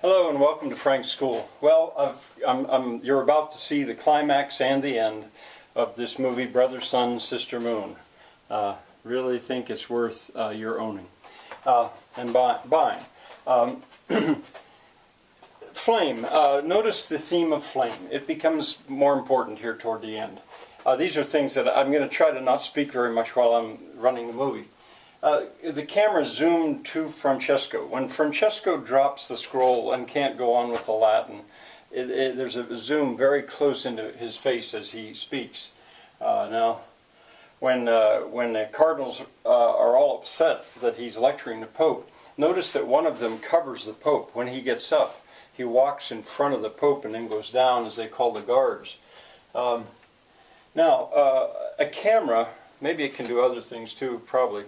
Hello and welcome to Frank's School. Well, you're about to see the climax and the end of this movie, Brother, Sun, Sister, Moon. Really think it's worth your owning and buying. Flame. Notice the theme of flame. It becomes more important here toward the end. These are things that I'm going to try to not speak very much while I'm running the movie. The camera zoomed to Francesco. When Francesco drops the scroll and can't go on with the Latin, there's a zoom very close into his face as he speaks. Now, when the cardinals are all upset that he's lecturing the Pope, notice that one of them covers the Pope. When he gets up, he walks in front of the Pope and then goes down, as they call the guards. Now, a camera, maybe it can do other things too, probably.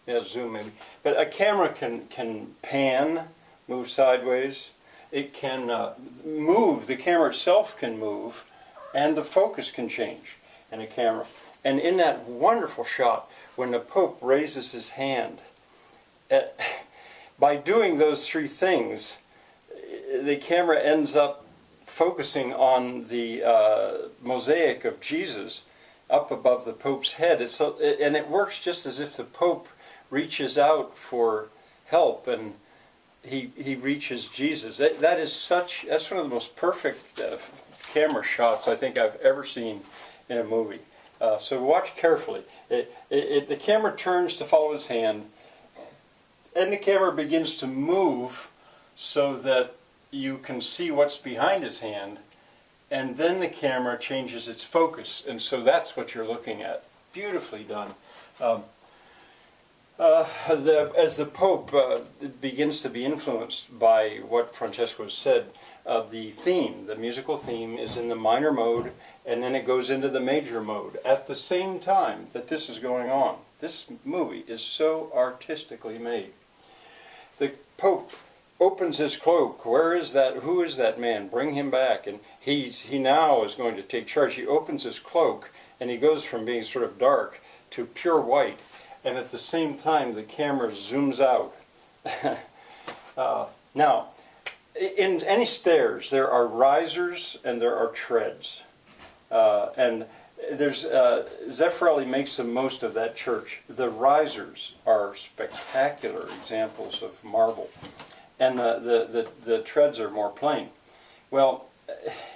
Yeah, zoom maybe. But a camera can pan, move sideways. It can move. The camera itself can move, and the focus can change in a camera. And in that wonderful shot, when the Pope raises his hand, by doing those three things, the camera ends up focusing on the mosaic of Jesus up above the Pope's head. And it works just as if the Pope reaches out for help and he reaches Jesus. That's one of the most perfect camera shots I think I've ever seen in a movie. So watch carefully. The camera turns to follow his hand, and the camera begins to move so that you can see what's behind his hand, and then the camera changes its focus, and so that's what you're looking at. Beautifully done. As the Pope begins to be influenced by what Francesco said, the musical theme is in the minor mode, and then it goes into the major mode at the same time that this is going on. This movie is so artistically made. The Pope opens his cloak. Where is that? Who is that man? Bring him back. And he now is going to take charge. He opens his cloak, and he goes from being sort of dark to pure white. And at the same time, the camera zooms out. Now, in any stairs, there are risers and there are treads. And Zeffirelli makes the most of that church. The risers are spectacular examples of marble. And the treads are more plain. Well,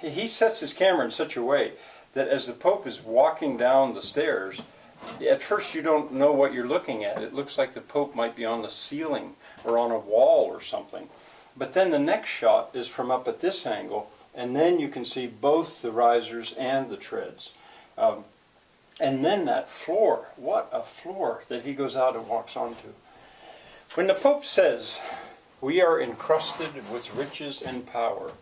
he sets his camera in such a way that as the Pope is walking down the stairs, at first you don't know what you're looking at. It looks like the Pope might be on the ceiling or on a wall or something. But then the next shot is from up at this angle, and then you can see both the risers and the treads. And then that floor, what a floor that he goes out and walks onto. When the Pope says, "We are encrusted with riches and power.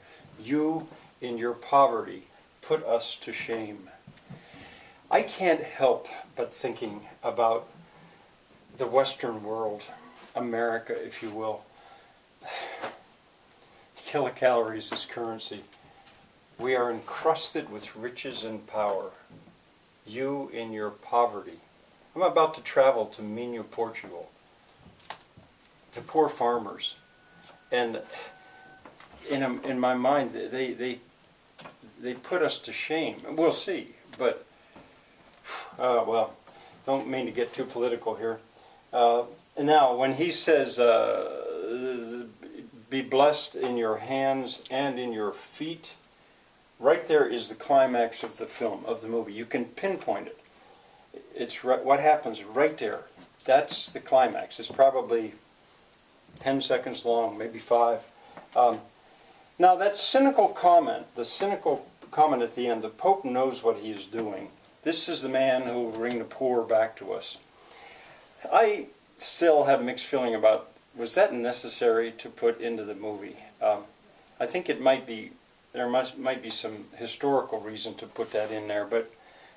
You, in your poverty, put us to shame," I can't help but thinking about the Western world, America, if you will. Kilocalories is currency. We are encrusted with riches and power. You in your poverty. I'm about to travel to Minho, Portugal, to poor farmers. And in my mind, they put us to shame. We'll see, but well, don't mean to get too political here. Now, when he says, "Be blessed in your hands and in your feet," right there is the climax of the film, of the movie. You can pinpoint it. It's what happens right there. That's the climax. It's probably 10 seconds long, maybe 5. Now, that cynical comment, the cynical comment at the end, the Pope knows what he is doing. This is the man who will bring the poor back to us. I still have mixed feeling about, was that necessary to put into the movie? I think it might be, there might be some historical reason to put that in there, but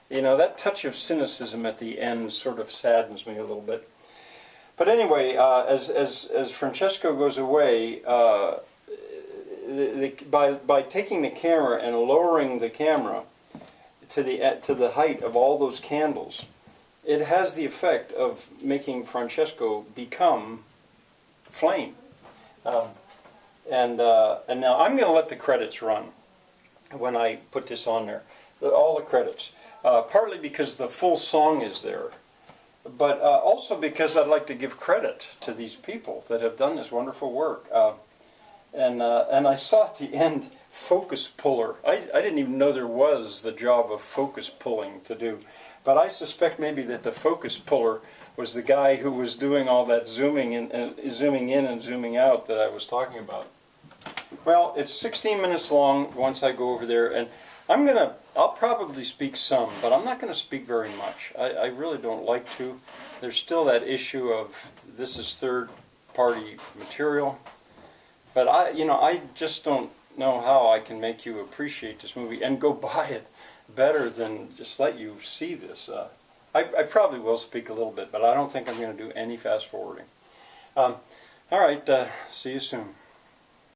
you know, that touch of cynicism at the end sort of saddens me a little bit. But anyway, as Francesco goes away, by taking the camera and lowering the camera to the height of all those candles, it has the effect of making Francesco become flame. and now I'm going to let the credits run when I put this on there. All the credits. Partly because the full song is there, but also because I'd like to give credit to these people that have done this wonderful work. And I saw at the end focus puller. I didn't even know there was the job of focus pulling to do, but I suspect maybe that the focus puller was the guy who was doing all that zooming in and zooming out that I was talking about. Well, it's 16 minutes long once I go over there, and I'll probably speak some, but I'm not going to speak very much. I really don't like to. There's still that issue of this is third-party material. But I just don't know how I can make you appreciate this movie and go buy it better than just let you see this. I probably will speak a little bit, but I don't think I'm going to do any fast forwarding. All right, see you soon.